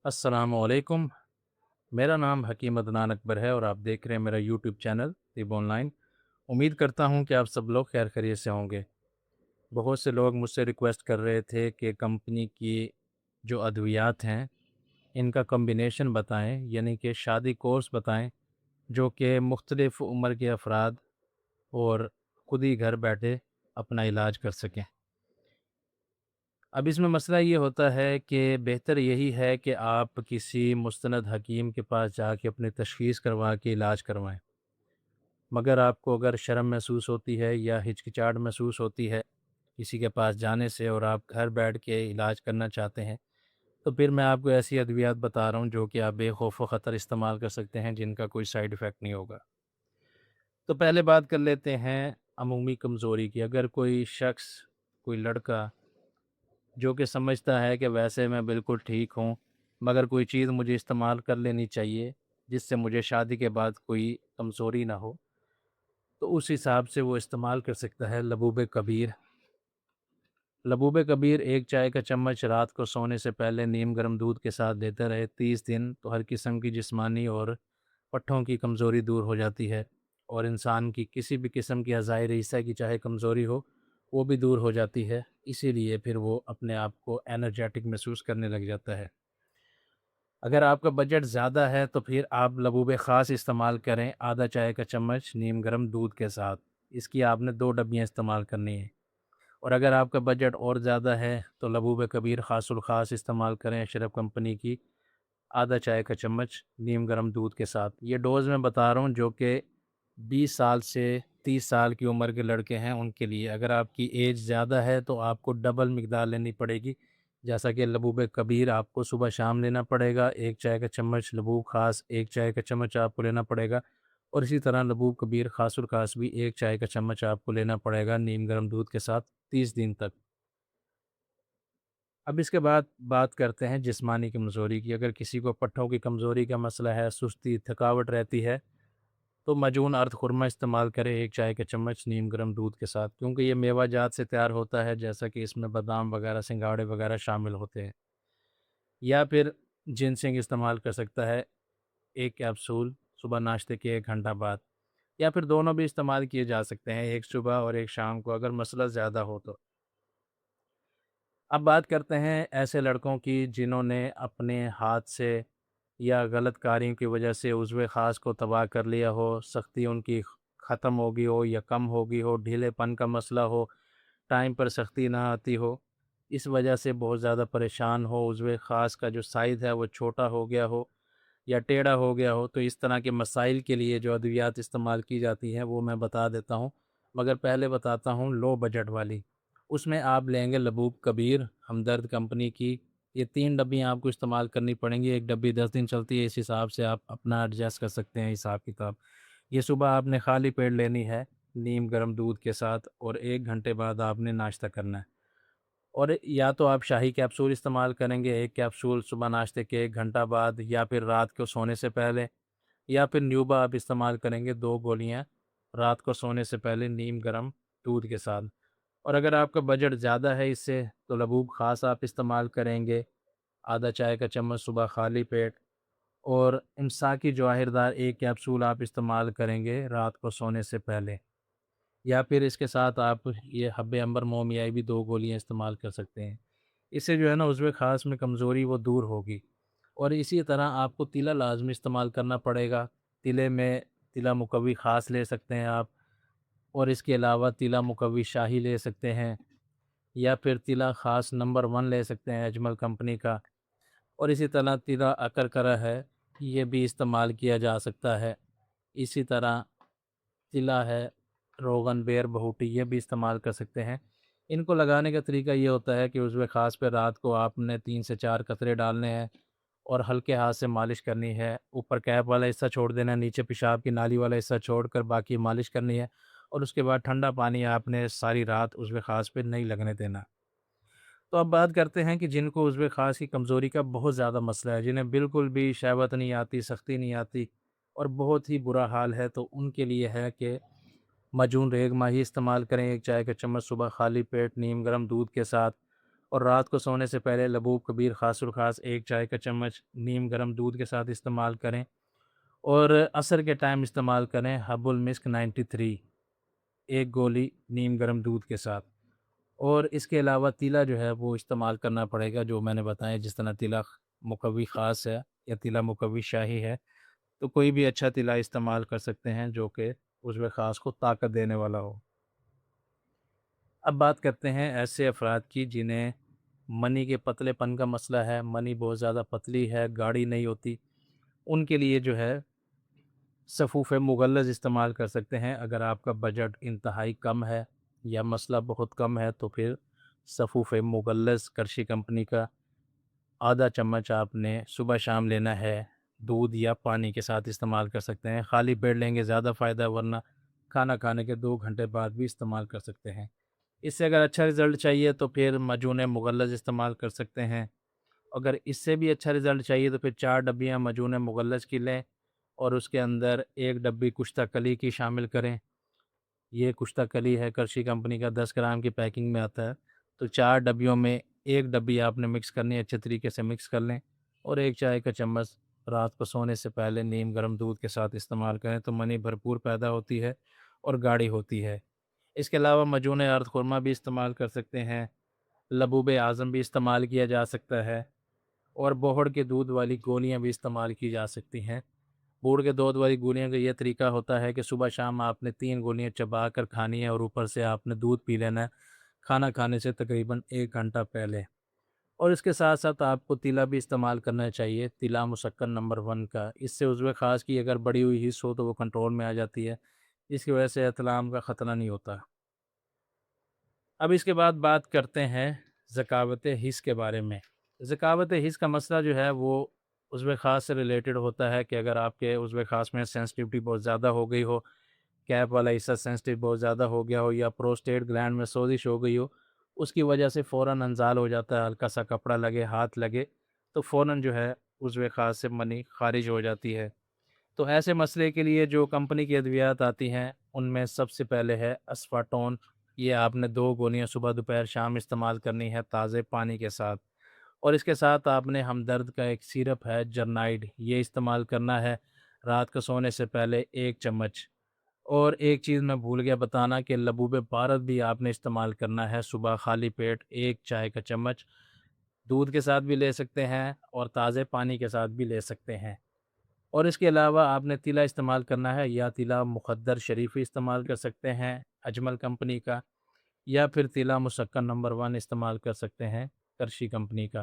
السلام علیکم۔ میرا نام حکیم عدنان اکبر ہے اور آپ دیکھ رہے ہیں میرا یوٹیوب چینل طب آن لائن۔ امید کرتا ہوں کہ آپ سب لوگ خیر خیریت سے ہوں گے۔ بہت سے لوگ مجھ سے ریکویسٹ کر رہے تھے کہ کمپنی کی جو ادویات ہیں ان کا کمبینیشن بتائیں، یعنی کہ شادی کورس بتائیں جو کہ مختلف عمر کے افراد اور خود ہی گھر بیٹھے اپنا علاج کر سکیں۔ اب اس میں مسئلہ یہ ہوتا ہے کہ بہتر یہی ہے کہ آپ کسی مستند حکیم کے پاس جا کے اپنی تشخیص کروا کے علاج کروائیں، مگر آپ کو اگر شرم محسوس ہوتی ہے یا ہچکچاہٹ محسوس ہوتی ہے کسی کے پاس جانے سے اور آپ گھر بیٹھ کے علاج کرنا چاہتے ہیں، تو پھر میں آپ کو ایسی ادویات بتا رہا ہوں جو کہ آپ بے خوف و خطر استعمال کر سکتے ہیں، جن کا کوئی سائیڈ ایفیکٹ نہیں ہوگا۔ تو پہلے بات کر لیتے ہیں عمومی کمزوری کی۔ اگر کوئی شخص، کوئی لڑکا جو کہ سمجھتا ہے کہ ویسے میں بالکل ٹھیک ہوں مگر کوئی چیز مجھے استعمال کر لینی چاہیے جس سے مجھے شادی کے بعد کوئی کمزوری نہ ہو، تو اس حساب سے وہ استعمال کر سکتا ہے لبوب کبیر۔ لبوب کبیر ایک چائے کا چمچ رات کو سونے سے پہلے نیم گرم دودھ کے ساتھ دیتے رہے 30 دن، تو ہر قسم کی جسمانی اور پٹھوں کی کمزوری دور ہو جاتی ہے، اور انسان کی کسی بھی قسم کی اعضائی حصہ کی چاہے کمزوری ہو وہ بھی دور ہو جاتی ہے۔ اسی لیے پھر وہ اپنے آپ کو انرجیٹک محسوس کرنے لگ جاتا ہے۔ اگر آپ کا بجٹ زیادہ ہے تو پھر آپ لبوب خاص استعمال کریں، آدھا چائے کا چمچ نیم گرم دودھ کے ساتھ۔ اس کی آپ نے 2 ڈبیاں استعمال کرنی ہیں۔ اور اگر آپ کا بجٹ اور زیادہ ہے تو لبوب کبیر خاص الخاص استعمال کریں، اشرف کمپنی کی، آدھا چائے کا چمچ نیم گرم دودھ کے ساتھ۔ یہ ڈوز میں بتا رہا ہوں جو کہ 20 سال سے 30 سال کی عمر کے لڑکے ہیں ان کے لیے۔ اگر آپ کی ایج زیادہ ہے تو آپ کو ڈبل مقدار لینی پڑے گی، جیسا کہ لبوب کبیر آپ کو صبح شام لینا پڑے گا، 1 چائے کا چمچ لبوب خاص 1 چائے کا چمچ آپ کو لینا پڑے گا، اور اسی طرح لبوب کبیر خاص الخاص بھی 1 چائے کا چمچ آپ کو لینا پڑے گا نیم گرم دودھ کے ساتھ 30 دن تک۔ اب اس کے بعد بات کرتے ہیں جسمانی کمزوری کی۔ اگر کسی کو پٹھوں کی کمزوری کا مسئلہ ہے، سستی، تھکاوٹ رہتی ہے، تو مجون ارد خرما استعمال کرے 1 چائے کا چمچ نیم گرم دودھ کے ساتھ، کیونکہ یہ میوہ جات سے تیار ہوتا ہے، جیسا کہ اس میں بادام وغیرہ، سنگھاڑے وغیرہ شامل ہوتے ہیں۔ یا پھر جنسنگ استعمال کر سکتا ہے 1 کیپسول صبح ناشتے کے 1 گھنٹہ بعد، یا پھر دونوں بھی استعمال کیے جا سکتے ہیں، ایک صبح اور ایک شام کو اگر مسئلہ زیادہ ہو تو۔ اب بات کرتے ہیں ایسے لڑکوں کی جنہوں نے اپنے ہاتھ سے یا غلط کاریوں کی وجہ سے عضو خاص کو تباہ کر لیا ہو، سختی ان کی ختم ہو گئی ہو یا کم ہو گئی ہو، ڈھیلے پن کا مسئلہ ہو، ٹائم پر سختی نہ آتی ہو، اس وجہ سے بہت زیادہ پریشان ہو، عضو خاص کا جو سائز ہے وہ چھوٹا ہو گیا ہو یا ٹیڑھا ہو گیا ہو، تو اس طرح کے مسائل کے لیے جو ادویات استعمال کی جاتی ہیں وہ میں بتا دیتا ہوں، مگر پہلے بتاتا ہوں لو بجٹ والی۔ اس میں آپ لیں گے لبوب کبیر ہمدرد کمپنی کی، یہ 3 ڈبیاں آپ کو استعمال کرنی پڑیں گی، 1 ڈبی 10 دن چلتی ہے، اس حساب سے آپ اپنا ایڈجسٹ کر سکتے ہیں حساب کتاب۔ یہ صبح آپ نے خالی پیٹ لینی ہے نیم گرم دودھ کے ساتھ، اور 1 گھنٹے بعد آپ نے ناشتہ کرنا ہے۔ اور یا تو آپ شاہی کیپسول استعمال کریں گے، 1 کیپسول صبح ناشتے کے 1 گھنٹہ بعد، یا پھر رات کو سونے سے پہلے، یا پھر نیوبا آپ استعمال کریں گے 2 گولیاں رات کو سونے سے پہلے نیم گرم دودھ کے ساتھ۔ اور اگر آپ کا بجٹ زیادہ ہے اس سے تو لبوب خاص آپ استعمال کریں گے، آدھا چائے کا چمچ صبح خالی پیٹ، اور امساکی جواہر دار 1 کیپسول آپ استعمال کریں گے رات کو سونے سے پہلے، یا پھر اس کے ساتھ آپ یہ حب عنبر مومیائی بھی 2 گولیاں استعمال کر سکتے ہیں۔ اس سے جو ہے نا عضو خاص میں کمزوری وہ دور ہوگی۔ اور اسی طرح آپ کو تیلا لازمی استعمال کرنا پڑے گا۔ تیلے میں تیلا مقوی خاص لے سکتے ہیں آپ، اور اس کے علاوہ تیلا مقوی شاہی لے سکتے ہیں، یا پھر تیلا خاص نمبر 1 لے سکتے ہیں اجمل کمپنی کا، اور اسی طرح تیلا اکرکرا ہے یہ بھی استعمال کیا جا سکتا ہے۔ اسی طرح تیلا ہے روغن بیر بہوٹی، یہ بھی استعمال کر سکتے ہیں۔ ان کو لگانے کا طریقہ یہ ہوتا ہے کہ عضو خاص پہ رات کو آپ نے 3 سے 4 قطرے ڈالنے ہیں اور ہلکے ہاتھ سے مالش کرنی ہے، اوپر کیپ والا حصہ چھوڑ دینا ہے، نیچے پیشاب کی نالی والا حصہ چھوڑ کر باقی مالش کرنی ہے، اور اس کے بعد ٹھنڈا پانی آپ نے ساری رات عضو خاص پہ نہیں لگنے دینا۔ تو اب بات کرتے ہیں کہ جن کو عضو خاص کی کمزوری کا بہت زیادہ مسئلہ ہے، جنہیں بالکل بھی شہوت نہیں آتی، سختی نہیں آتی، اور بہت ہی برا حال ہے، تو ان کے لیے ہے کہ مجون ریگ ماہی استعمال کریں 1 چائے کا چمچ صبح خالی پیٹ نیم گرم دودھ کے ساتھ، اور رات کو سونے سے پہلے لبوب کبیر خاص الخاص 1 چائے کا چمچ نیم گرم دودھ کے ساتھ استعمال کریں، اور عصر کے ٹائم استعمال کریں حب المسک 93 ایک گولی نیم گرم دودھ کے ساتھ۔ اور اس کے علاوہ تیلا جو ہے وہ استعمال کرنا پڑے گا، جو میں نے بتایا، جس طرح تیلا مقوی خاص ہے یا تیلا مقوی شاہی ہے، تو کوئی بھی اچھا تیلا استعمال کر سکتے ہیں جو کہ عضو خاص کو طاقت دینے والا ہو۔ اب بات کرتے ہیں ایسے افراد کی جنہیں منی کے پتلے پن کا مسئلہ ہے، منی بہت زیادہ پتلی ہے، گاڑھی نہیں ہوتی، ان کے لیے جو ہے صفوف مغلظ استعمال کر سکتے ہیں۔ اگر آپ کا بجٹ انتہائی کم ہے یا مسئلہ بہت کم ہے تو پھر صفوف مغلظ کرشی کمپنی کا آدھا چمچ آپ نے صبح شام لینا ہے، دودھ یا پانی کے ساتھ استعمال کر سکتے ہیں۔ خالی پیٹ لیں گے زیادہ فائدہ، ورنہ کھانا کھانے کے 2 گھنٹے بعد بھی استعمال کر سکتے ہیں۔ اس سے اگر اچھا رزلٹ چاہیے تو پھر مجون مغلظ استعمال کر سکتے ہیں۔ اگر اس سے بھی اچھا رزلٹ چاہیے تو پھر 4 ڈبیاں مجون مغلظ کی لیں اور اس کے اندر 1 ڈبی کشتہ کلی کی شامل کریں۔ یہ کشتہ کلی ہے، کرشی کمپنی کا، 10 گرام کی پیکنگ میں آتا ہے، تو 4 ڈبیوں میں 1 ڈبی آپ نے مکس کرنی ہے، اچھے طریقے سے مکس کر لیں، اور 1 چائے کا چمچ رات کو سونے سے پہلے نیم گرم دودھ کے ساتھ استعمال کریں تو منی بھرپور پیدا ہوتی ہے اور گاڑھی ہوتی ہے۔ اس کے علاوہ مجون ارد خرما بھی استعمال کر سکتے ہیں، لبوب اعظم بھی استعمال کیا جا سکتا ہے، اور بوہڑ کے دودھ والی گولیاں بھی استعمال کی جا سکتی ہیں۔ بوڑ کے دودھ والی گولیاں کا یہ طریقہ ہوتا ہے کہ صبح شام آپ نے 3 گولیاں چبا کر کھانی ہے اور اوپر سے آپ نے دودھ پی لینا ہے کھانا کھانے سے تقریباً 1 گھنٹہ پہلے۔ اور اس کے ساتھ ساتھ آپ کو تیلا بھی استعمال کرنا چاہیے، تیلا مسکن نمبر 1 کا۔ اس سے عضو خاص کی اگر بڑی ہوئی حص ہو تو وہ کنٹرول میں آ جاتی ہے، اس کی وجہ سے احتلام کا خطرہ نہیں ہوتا۔ اب اس کے بعد بات کرتے ہیں ذکاوت حس کے بارے میں۔ ذکاوت حس کا مسئلہ جو ہے وہ عضو خاص سے ریلیٹڈ ہوتا ہے کہ اگر آپ کے عضو خاص میں سینسٹیوٹی بہت زیادہ ہو گئی ہو، کیپ والا حصہ سینسٹیو بہت زیادہ ہو گیا ہو، یا پروسٹیٹ گلینڈ میں سوزش ہو گئی ہو، اس کی وجہ سے فوراً انزال ہو جاتا ہے، ہلکا سا کپڑا لگے، ہاتھ لگے تو فوراً جو ہے عضو خاص سے منی خارج ہو جاتی ہے۔ تو ایسے مسئلے کے لیے جو کمپنی کی ادویات آتی ہیں ان میں سب سے پہلے ہے اسفاٹون۔ یہ آپ نے 2 گولیاں صبح دوپہر شام استعمال کرنی ہے تازے پانی کے ساتھ، اور اس کے ساتھ آپ نے ہمدرد کا ایک سیرپ ہے جرنائڈ، یہ استعمال کرنا ہے رات کو سونے سے پہلے 1 چمچ۔ اور ایک چیز میں بھول گیا بتانا کہ لبوب بارد بھی آپ نے استعمال کرنا ہے صبح خالی پیٹ، 1 چائے کا چمچ، دودھ کے ساتھ بھی لے سکتے ہیں اور تازے پانی کے ساتھ بھی لے سکتے ہیں۔ اور اس کے علاوہ آپ نے تیلا استعمال کرنا ہے، یا تیلا مخدر شریفی استعمال کر سکتے ہیں اجمل کمپنی کا، یا پھر تیلا مسکن نمبر 1 استعمال کر سکتے ہیں کرشی کمپنی کا۔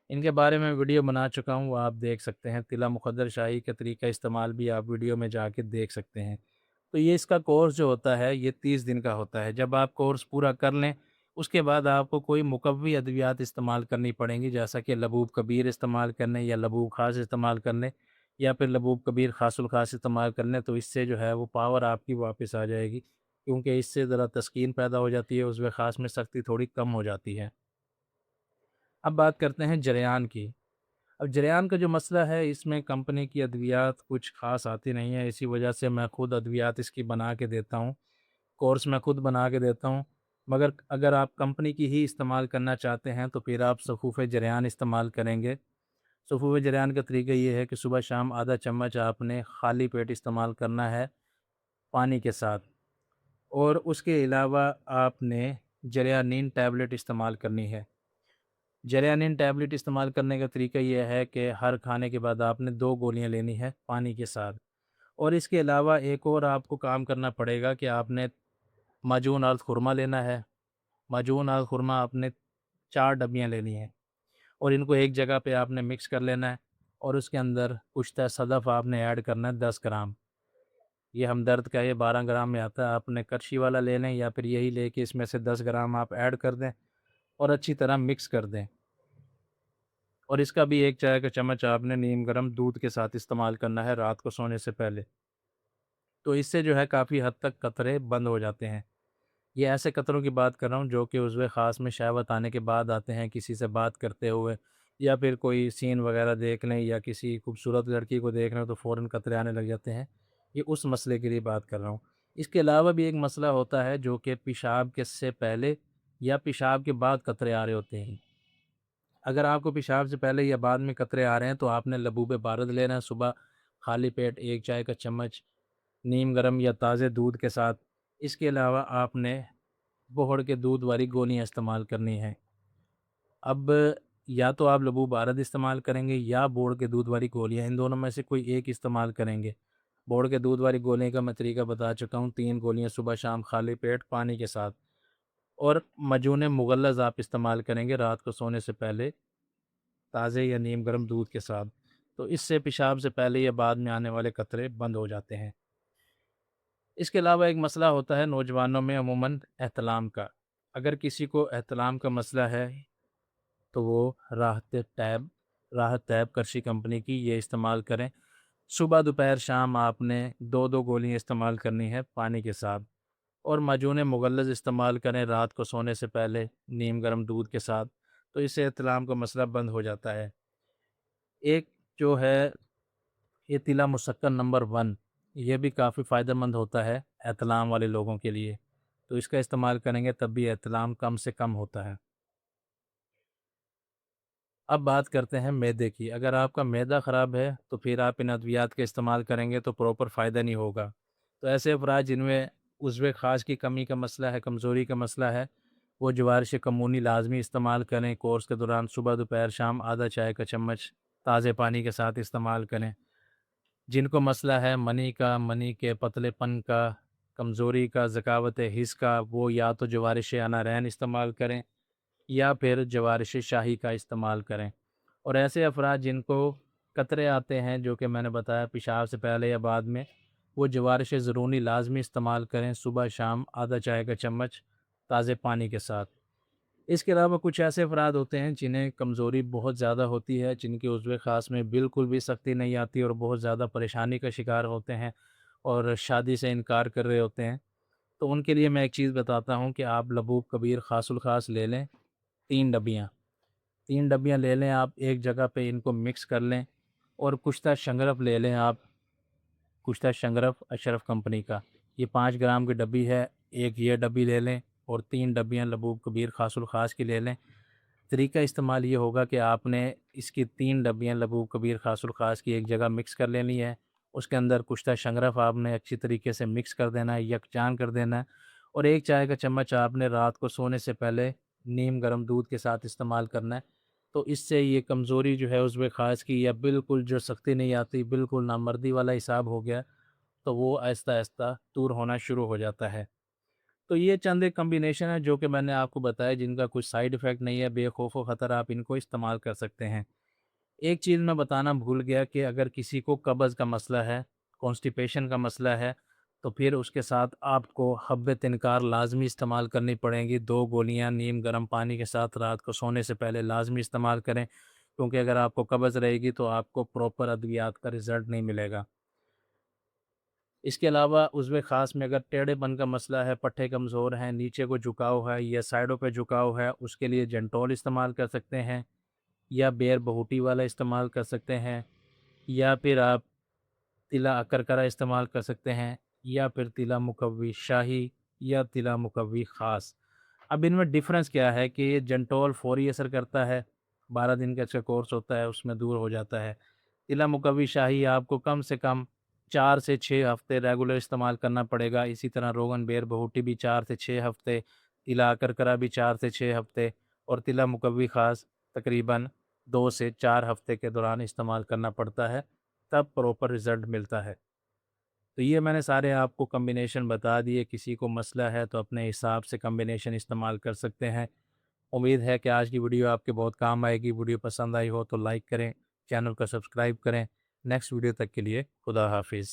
ان کے بارے میں ویڈیو بنا چکا ہوں، وہ آپ دیکھ سکتے ہیں، تیلا مخدر شاہی کا طریقہ استعمال بھی آپ ویڈیو میں جا کے دیکھ سکتے ہیں۔ تو یہ اس کا کورس جو ہوتا ہے یہ 30 دن کا ہوتا ہے۔ جب آپ کورس پورا کر لیں اس کے بعد آپ کو کوئی مقوی ادویات استعمال کرنی پڑیں گی، جیسا کہ لبوب کبیر استعمال کرنے یا لبوب خاص استعمال کرنے یا پھر لبوب کبیر خاص الخاص استعمال کرنے، تو اس سے جو ہے وہ پاور آپ کی واپس آ جائے گی، کیونکہ اس سے ذرا تسکین پیدا ہو جاتی ہے، عضو خاص میں سختی تھوڑی کم ہو جاتی ہے۔ اب بات کرتے ہیں جریان کی۔ اب جریان کا جو مسئلہ ہے اس میں کمپنی کی ادویات کچھ خاص آتی نہیں ہیں، اسی وجہ سے میں خود ادویات اس کی بنا کے دیتا ہوں، کورس میں خود بنا کے دیتا ہوں، مگر اگر آپ کمپنی کی ہی استعمال کرنا چاہتے ہیں تو پھر آپ صفوف جریان استعمال کریں گے۔ صفوف جریان کا طریقہ یہ ہے کہ صبح شام آدھا چمچ آپ نے خالی پیٹ استعمال کرنا ہے پانی کے ساتھ، اور اس کے علاوہ آپ نے جریانین ٹیبلٹ استعمال کرنی ہے۔ جریانین ٹیبلٹ استعمال کرنے کا طریقہ یہ ہے کہ ہر کھانے کے بعد آپ نے 2 گولیاں لینی ہے پانی کے ساتھ، اور اس کے علاوہ ایک اور آپ کو کام کرنا پڑے گا کہ آپ نے ماجون ارد خرما لینا ہے۔ ماجون ارد خرما آپ نے 4 ڈبیاں لینی ہیں اور ان کو ایک جگہ پہ آپ نے مکس کر لینا ہے، اور اس کے اندر کشتہ صدف آپ نے ایڈ کرنا ہے 10 گرام۔ یہ ہمدرد کا یہ 12 گرام میں آتا ہے، آپ نے کرشی والا لے لیں یا پھر یہی لے کے اس میں سے 10 گرام آپ ایڈ کر دیں اور اچھی طرح مکس کر دیں، اور اس کا بھی 1 چائے کا چمچ آپ نے نیم گرم دودھ کے ساتھ استعمال کرنا ہے رات کو سونے سے پہلے۔ تو اس سے جو ہے کافی حد تک قطرے بند ہو جاتے ہیں۔ یہ ایسے قطروں کی بات کر رہا ہوں جو کہ عضو خاص میں شہوت آنے کے بعد آتے ہیں، کسی سے بات کرتے ہوئے یا پھر کوئی سین وغیرہ دیکھ لیں یا کسی خوبصورت لڑکی کو دیکھ لیں تو فوراً قطرے آنے لگ جاتے ہیں، یہ اس مسئلے کے لیے بات کر رہا ہوں۔ اس کے علاوہ بھی ایک مسئلہ ہوتا ہے جو کہ پیشاب کے سے پہلے یا پیشاب کے بعد قطرے آ رہے ہوتے ہیں، اگر آپ کو پیشاب سے پہلے یا بعد میں قطرے آ رہے ہیں تو آپ نے لبوب بارد لینا ہے صبح خالی پیٹ 1 چائے کا چمچ نیم گرم یا تازے دودھ کے ساتھ۔ اس کے علاوہ آپ نے بہڑ کے دودھ والی گولیاں استعمال کرنی ہیں۔ اب یا تو آپ لبوب بارد استعمال کریں گے یا بوڑ کے دودھ والی گولیاں، ان دونوں میں سے کوئی ایک استعمال کریں گے۔ بوڑ کے دودھ والی گولیاں کا میں طریقہ بتا چکا ہوں، 3 گولیاں صبح شام خالی پیٹ پانی کے ساتھ، اور مجون مغلظ آپ استعمال کریں گے رات کو سونے سے پہلے تازے یا نیم گرم دودھ کے ساتھ، تو اس سے پیشاب سے پہلے یا بعد میں آنے والے قطرے بند ہو جاتے ہیں۔ اس کے علاوہ ایک مسئلہ ہوتا ہے نوجوانوں میں عموماً احتلام کا۔ اگر کسی کو احتلام کا مسئلہ ہے تو وہ راحت ٹیب کرشی کمپنی کی یہ استعمال کریں۔ صبح دوپہر شام آپ نے 2 گولیاں استعمال کرنی ہے پانی کے ساتھ، اور معجون مغلظ استعمال کریں رات کو سونے سے پہلے نیم گرم دودھ کے ساتھ، تو اس سے احتلام کا مسئلہ بند ہو جاتا ہے۔ ایک جو ہے ایتھیلا مسکن نمبر 1، یہ بھی کافی فائدہ مند ہوتا ہے احتلام والے لوگوں کے لیے، تو اس کا استعمال کریں گے تب بھی احتلام کم سے کم ہوتا ہے۔ اب بات کرتے ہیں معدے کی۔ اگر آپ کا معدہ خراب ہے تو پھر آپ ان ادویات کا استعمال کریں گے تو پراپر فائدہ نہیں ہوگا۔ تو ایسے افراد جن میں عضو خاص کی کمی کا مسئلہ ہے، کمزوری کا مسئلہ ہے، وہ جوارش کمونی لازمی استعمال کریں۔ کورس کے دوران صبح دوپہر شام آدھا چائے کا چمچ تازے پانی کے ساتھ استعمال کریں۔ جن کو مسئلہ ہے منی کا، منی کے پتلے پن کا، کمزوری کا، ذکاوت حس کا، وہ یا تو جوارش انارین استعمال کریں یا پھر جوارش شاہی کا استعمال کریں۔ اور ایسے افراد جن کو قطرے آتے ہیں جو کہ میں نے بتایا پیشاب سے پہلے یا بعد میں، وہ جوارش زرونی لازمی استعمال کریں صبح شام آدھا چائے کا چمچ تازے پانی کے ساتھ۔ اس کے علاوہ کچھ ایسے افراد ہوتے ہیں جنہیں کمزوری بہت زیادہ ہوتی ہے، جن کے عضو خاص میں بالکل بھی سختی نہیں آتی اور بہت زیادہ پریشانی کا شکار ہوتے ہیں اور شادی سے انکار کر رہے ہوتے ہیں، تو ان کے لیے میں ایک چیز بتاتا ہوں کہ آپ لبوب کبیر خاص الخاص لے لیں، 3 ڈبیاں لے لیں آپ، ایک جگہ پہ ان کو مکس کر لیں، اور کشتہ شنگرف لے لیں آپ، کشتہ شنگرف اشرف کمپنی کا، یہ 5 گرام کی ڈبی ہے، ایک یہ ڈبی لے لیں اور 3 ڈبیاں لبوب کبیر خاص الخاص کی لے لیں۔ طریقہ استعمال یہ ہوگا کہ آپ نے اس کی 3 ڈبیاں لبوب کبیر خاص الخاص کی ایک جگہ مکس کر لینی ہے، اس کے اندر کشتہ شنگرف آپ نے اچھی طریقے سے مکس کر دینا ہے، یکجان کر دینا ہے، اور 1 چائے کا چمچ آپ نے رات کو سونے سے پہلے نیم گرم دودھ کے ساتھ استعمال کرنا ہے۔ تو اس سے یہ کمزوری جو ہے عضو خاص کی، یا بالکل جو سختی نہیں آتی، بالکل نامردی والا حساب ہو گیا، تو وہ آہستہ آہستہ دور ہونا شروع ہو جاتا ہے۔ تو یہ چند ایک کمبینیشن ہے جو کہ میں نے آپ کو بتایا، جن کا کوئی سائیڈ ایفیکٹ نہیں ہے، بے خوف و خطر آپ ان کو استعمال کر سکتے ہیں۔ ایک چیز میں بتانا بھول گیا کہ اگر کسی کو قبض کا مسئلہ ہے، کانسٹیپیشن کا مسئلہ ہے، تو پھر اس کے ساتھ آپ کو حب تنکار لازمی استعمال کرنی پڑیں گی۔ 2 گولیاں نیم گرم پانی کے ساتھ رات کو سونے سے پہلے لازمی استعمال کریں، کیونکہ اگر آپ کو قبض رہے گی تو آپ کو پراپر ادویات کا رزلٹ نہیں ملے گا۔ اس کے علاوہ عضو خاص میں اگر ٹیڑھے پن کا مسئلہ ہے، پٹھے کمزور ہیں، نیچے کو جھکاؤ ہے یا سائڈوں پہ جھکاؤ ہے، اس کے لیے جنٹول استعمال کر سکتے ہیں، یا بیر بہوٹی والا استعمال کر سکتے ہیں، یا پھر آپ تلا اکرکرا استعمال کر سکتے ہیں، یا پھر تلا مقوی شاہی یا تلا مقوی خاص۔ اب ان میں ڈفرنس کیا ہے کہ یہ جنٹول فوری اثر کرتا ہے، 12 دن کا اس کا کورس ہوتا ہے، اس میں دور ہو جاتا ہے۔ تلا مقوی شاہی آپ کو کم سے کم 4 سے 6 ہفتے ریگولر استعمال کرنا پڑے گا۔ اسی طرح روغن بیر بہوٹی بھی 4 سے 6 ہفتے، تلا کرکرا بھی 4 سے 6 ہفتے، اور تلا مقوی خاص تقریباً 2 سے 4 ہفتے کے دوران استعمال کرنا پڑتا ہے، تب پراپر رزلٹ ملتا ہے۔ تو یہ میں نے سارے آپ کو کمبینیشن بتا دیے، کسی کو مسئلہ ہے تو اپنے حساب سے کمبینیشن استعمال کر سکتے ہیں۔ امید ہے کہ آج کی ویڈیو آپ کے بہت کام آئے گی۔ ویڈیو پسند آئی ہو تو لائک کریں، چینل کو سبسکرائب کریں۔ نیکسٹ ویڈیو تک کے لیے خدا حافظ۔